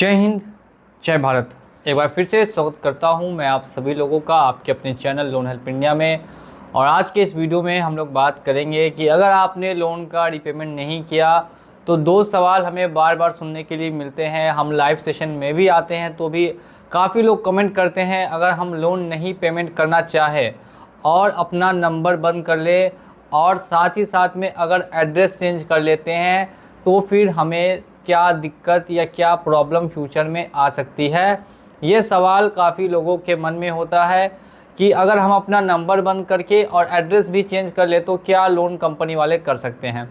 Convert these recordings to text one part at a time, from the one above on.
जय हिंद, जय भारत। एक बार फिर से स्वागत करता हूं मैं आप सभी लोगों का आपके अपने चैनल लोन हेल्प इंडिया में। और आज के इस वीडियो में हम लोग बात करेंगे कि अगर आपने लोन का रीपेमेंट नहीं किया तो दो सवाल हमें बार बार सुनने के लिए मिलते हैं। हम लाइव सेशन में भी आते हैं तो भी काफ़ी लोग कमेंट करते हैं, अगर हम लोन नहीं पेमेंट करना चाहे और अपना नंबर बंद कर ले और साथ ही साथ में अगर एड्रेस चेंज कर लेते हैं तो फिर हमें क्या दिक्कत या क्या प्रॉब्लम फ्यूचर में आ सकती है। ये सवाल काफ़ी लोगों के मन में होता है कि अगर हम अपना नंबर बंद करके और एड्रेस भी चेंज कर ले तो क्या लोन कंपनी वाले कर सकते हैं।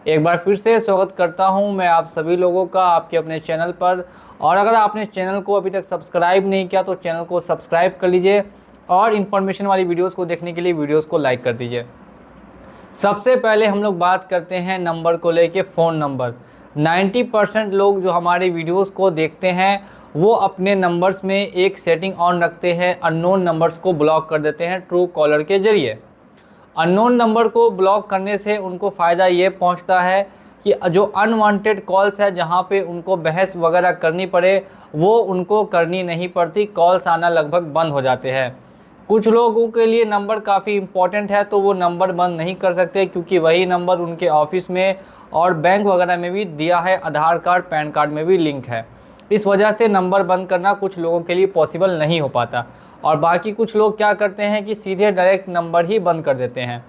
एक बार फिर से स्वागत करता हूं मैं आप सभी लोगों का आपके अपने चैनल पर। और अगर आपने चैनल को अभी तक सब्सक्राइब नहीं किया तो चैनल को सब्सक्राइब कर लीजिए और इन्फॉर्मेशन वाली वीडियोज़ को देखने के लिए वीडियोज़ को लाइक कर दीजिए। सबसे पहले हम लोग बात करते हैं नंबर को लेके। फ़ोन नंबर 90% लोग जो हमारे वीडियोस को देखते हैं वो अपने नंबर्स में एक सेटिंग ऑन रखते हैं, अननोन नंबर्स को ब्लॉक कर देते हैं ट्रू कॉलर के ज़रिए। अननोन नंबर को ब्लॉक करने से उनको फ़ायदा ये पहुंचता है कि जो अनवांटेड कॉल्स है जहां पे उनको बहस वगैरह करनी पड़े वो उनको करनी नहीं पड़ती, कॉल्स आना लगभग बंद हो जाते हैं। कुछ लोगों के लिए नंबर काफ़ी इम्पॉर्टेंट है तो वो नंबर बंद नहीं कर सकते क्योंकि वही नंबर उनके ऑफिस में और बैंक वगैरह में भी दिया है, आधार कार्ड पैन कार्ड में भी लिंक है। इस वजह से नंबर बंद करना कुछ लोगों के लिए पॉसिबल नहीं हो पाता। और बाकी कुछ लोग क्या करते हैं कि सीधे डायरेक्ट नंबर ही बंद कर देते हैं।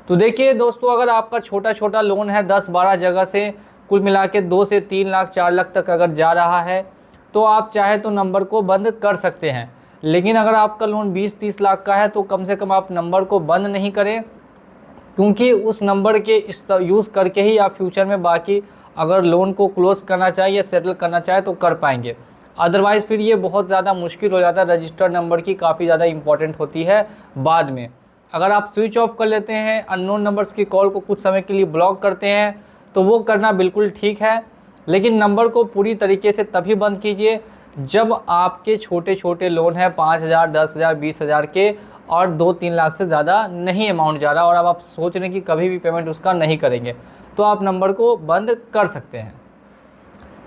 तो देखिए दोस्तों, अगर आपका छोटा छोटा लोन है 10-12 जगह से कुल मिला के 2 से 3 लाख 4 लाख तक अगर जा रहा है तो आप चाहे तो नंबर को बंद कर सकते हैं। लेकिन अगर आपका लोन 20-30 लाख का है तो कम से कम आप नंबर को बंद नहीं करें, क्योंकि उस नंबर के यूज़ करके ही आप फ्यूचर में बाकी अगर लोन को क्लोज़ करना चाहे या सेटल करना चाहे तो कर पाएंगे। अदरवाइज़ फिर ये बहुत ज़्यादा मुश्किल हो जाता है। रजिस्टर्ड नंबर की काफ़ी ज़्यादा इंपॉर्टेंट होती है बाद में। अगर आप स्विच ऑफ कर लेते हैं, अननोन नंबर्स की कॉल को कुछ समय के लिए ब्लॉक करते हैं तो वो करना बिल्कुल ठीक है। लेकिन नंबर को पूरी तरीके से तभी बंद कीजिए जब आपके छोटे छोटे लोन हैं 5,000, 10,000, 20,000 के और 2-3 लाख से ज़्यादा नहीं अमाउंट जा रहा और अब आप सोच रहे हैं कि कभी भी पेमेंट उसका नहीं करेंगे तो आप नंबर को बंद कर सकते हैं।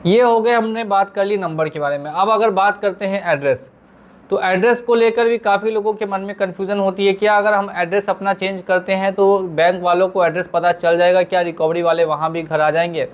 ये हो गए, हमने बात कर ली नंबर के बारे में। अब अगर बात करते हैं एड्रेस, तो एड्रेस को लेकर भी काफ़ी लोगों के मन में कन्फ्यूज़न होती है। क्या अगर हम एड्रेस अपना चेंज करते हैं तो बैंक वालों को एड्रेस पता चल जाएगा, क्या रिकवरी वाले वहाँ भी घर आ जाएंगे?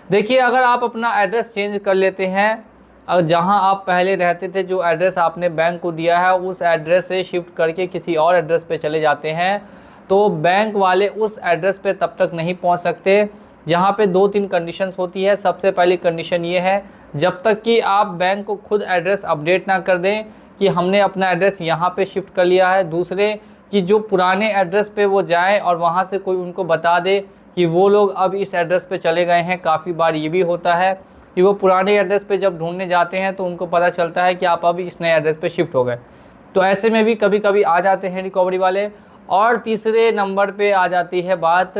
देखिए, अगर आप अपना एड्रेस चेंज कर लेते हैं और जहां आप पहले रहते थे, जो एड्रेस आपने बैंक को दिया है उस एड्रेस से शिफ्ट करके किसी और एड्रेस पे चले जाते हैं तो बैंक वाले उस एड्रेस पे तब तक नहीं पहुंच सकते। यहाँ पे 2-3 कंडीशंस होती है। सबसे पहली कंडीशन ये है, जब तक कि आप बैंक को खुद एड्रेस अपडेट ना कर दें कि हमने अपना एड्रेस यहाँ पे शिफ्ट कर लिया है। दूसरे कि जो पुराने एड्रेस पे वो जाएँ और वहाँ से कोई उनको बता दे कि वो लोग अब इस एड्रेस पे चले गए हैं। काफ़ी बार ये भी होता है कि वो पुराने एड्रेस पे जब ढूंढने जाते हैं तो उनको पता चलता है कि आप अभी इस नए एड्रेस पे शिफ्ट हो गए। तो ऐसे में भी कभी कभी आ जाते हैं रिकवरी वाले। और तीसरे नंबर पे आ जाती है बात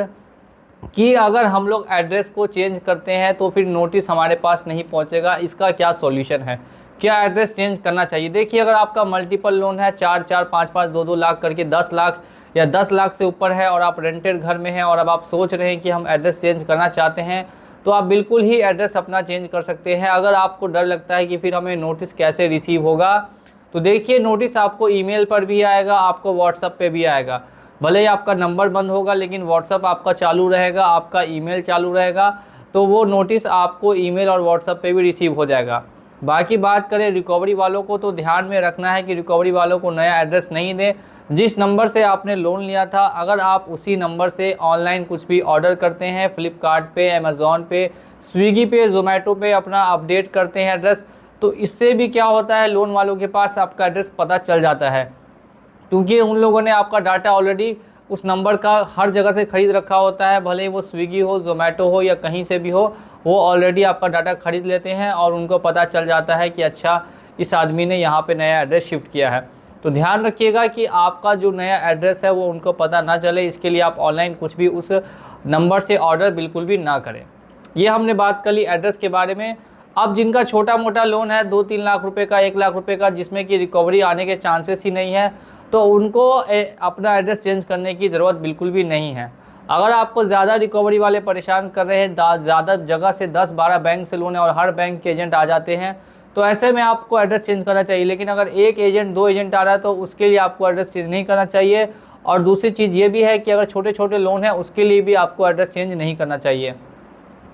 कि अगर हम लोग एड्रेस को चेंज करते हैं तो फिर नोटिस हमारे पास नहीं पहुंचेगा। इसका क्या सॉल्यूशन है, क्या एड्रेस चेंज करना चाहिए? देखिए, अगर आपका मल्टीपल लोन है 4-4, 5-5, 2-2 लाख करके 10 लाख या 10 लाख से ऊपर है और आप रेंटेड घर में हैं और अब आप सोच रहे हैं कि हम एड्रेस चेंज करना चाहते हैं तो आप बिल्कुल ही एड्रेस अपना चेंज कर सकते हैं। अगर आपको डर लगता है कि फिर हमें नोटिस कैसे रिसीव होगा, तो देखिए नोटिस आपको ईमेल पर भी आएगा, आपको व्हाट्सएप पे भी आएगा। भले ही आपका नंबर बंद होगा लेकिन व्हाट्सएप आपका चालू रहेगा, आपका ईमेल चालू रहेगा, तो वो नोटिस आपको ईमेल और व्हाट्सएप पे भी रिसीव हो जाएगा। बाकी बात करें रिकवरी वालों को, तो ध्यान में रखना है कि रिकवरी वालों को नया एड्रेस नहीं दें। जिस नंबर से आपने लोन लिया था, अगर आप उसी नंबर से ऑनलाइन कुछ भी ऑर्डर करते हैं, फ्लिपकार्ट पे, अमेज़ॉन पे, स्विगी पे, ज़ोमैटो पे अपना अपडेट करते हैं एड्रेस, तो इससे भी क्या होता है, लोन वालों के पास आपका एड्रेस पता चल जाता है क्योंकि उन लोगों ने आपका डाटा ऑलरेडी उस नंबर का हर जगह से ख़रीद रखा होता है। भले ही वो स्विगी हो, ज़ोमैटो हो या कहीं से भी हो, वो ऑलरेडी आपका डाटा ख़रीद लेते हैं और उनको पता चल जाता है कि अच्छा इस आदमी ने यहाँ पे नया एड्रेस शिफ्ट किया है। तो ध्यान रखिएगा कि आपका जो नया एड्रेस है वो उनको पता ना चले, इसके लिए आप ऑनलाइन कुछ भी उस नंबर से ऑर्डर बिल्कुल भी ना करें। ये हमने बात कर ली एड्रेस के बारे में। अब जिनका छोटा मोटा लोन है 2-3 लाख रुपए का, 1 लाख रुपए का, जिसमें कि रिकवरी आने के चांसेस ही नहीं है, तो उनको अपना एड्रेस चेंज करने की ज़रूरत बिल्कुल भी नहीं है। अगर आपको ज़्यादा रिकवरी वाले परेशान कर रहे हैं, ज़्यादा जगह से 10-12 बैंक से लोन है और हर बैंक के एजेंट आ जाते हैं, तो ऐसे में आपको एड्रेस चेंज करना चाहिए। लेकिन अगर एक एजेंट 2 एजेंट आ रहा है तो उसके लिए आपको एड्रेस चेंज नहीं करना चाहिए। और दूसरी चीज़ ये भी है कि अगर छोटे छोटे लोन है उसके लिए भी आपको एड्रेस चेंज नहीं करना चाहिए।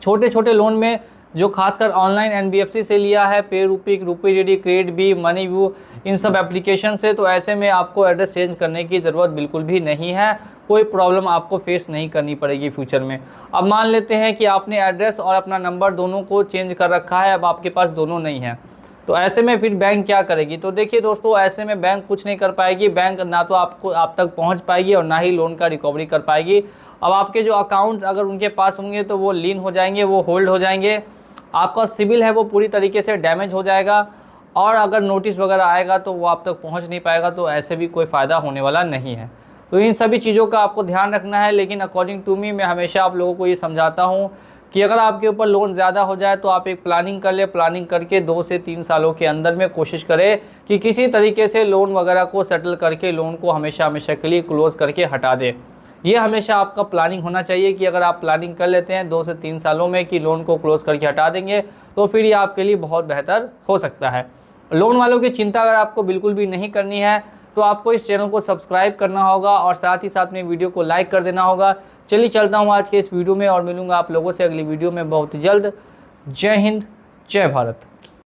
छोटे छोटे लोन में जो खासकर ऑनलाइन एनबीएफसी से लिया है, पे रूपी, रूपी क्रेडिट बी, मनी व्यू, इन सब एप्लीकेशन से, तो ऐसे में आपको एड्रेस चेंज करने की ज़रूरत बिल्कुल भी नहीं है। कोई प्रॉब्लम आपको फेस नहीं करनी पड़ेगी फ्यूचर में। अब मान लेते हैं कि आपने एड्रेस और अपना नंबर दोनों को चेंज कर रखा है, अब आपके पास दोनों नहीं है, तो ऐसे में फिर बैंक क्या करेगी? तो देखिए दोस्तों, ऐसे में बैंक कुछ नहीं कर पाएगी। बैंक ना तो आप तक पहुंच पाएगी और ना ही लोन का रिकवरी कर पाएगी। अब आपके जो अकाउंट अगर उनके पास होंगे तो वो लीन हो जाएंगे, वो होल्ड हो जाएंगे, आपका सिविल है वो पूरी तरीके से डैमेज हो जाएगा, और अगर नोटिस वगैरह आएगा तो वो आप तक पहुंच नहीं पाएगा। तो ऐसे भी कोई फ़ायदा होने वाला नहीं है। तो इन सभी चीज़ों का आपको ध्यान रखना है। लेकिन अकॉर्डिंग टू मी, मैं हमेशा आप लोगों को ये समझाता हूँ कि अगर आपके ऊपर लोन ज़्यादा हो जाए तो आप एक प्लानिंग कर ले। प्लानिंग करके 2 से 3 सालों के अंदर में कोशिश करें कि किसी तरीके से लोन वगैरह को सेटल करके लोन को हमेशा हमेशा के लिए क्लोज़ करके हटा दे। ये हमेशा आपका प्लानिंग होना चाहिए कि अगर आप प्लानिंग कर लेते हैं 2 से 3 सालों में कि लोन को क्लोज़ करके हटा देंगे, तो फिर ये आपके लिए बहुत बेहतर हो सकता है। लोन वालों की चिंता अगर आपको बिल्कुल भी नहीं करनी है तो आपको इस चैनल को सब्सक्राइब करना होगा और साथ ही साथ में वीडियो को लाइक कर देना होगा। चलिए चलता हूँ आज के इस वीडियो में और मिलूंगा आप लोगों से अगली वीडियो में बहुत जल्द। जय हिंद, जय भारत।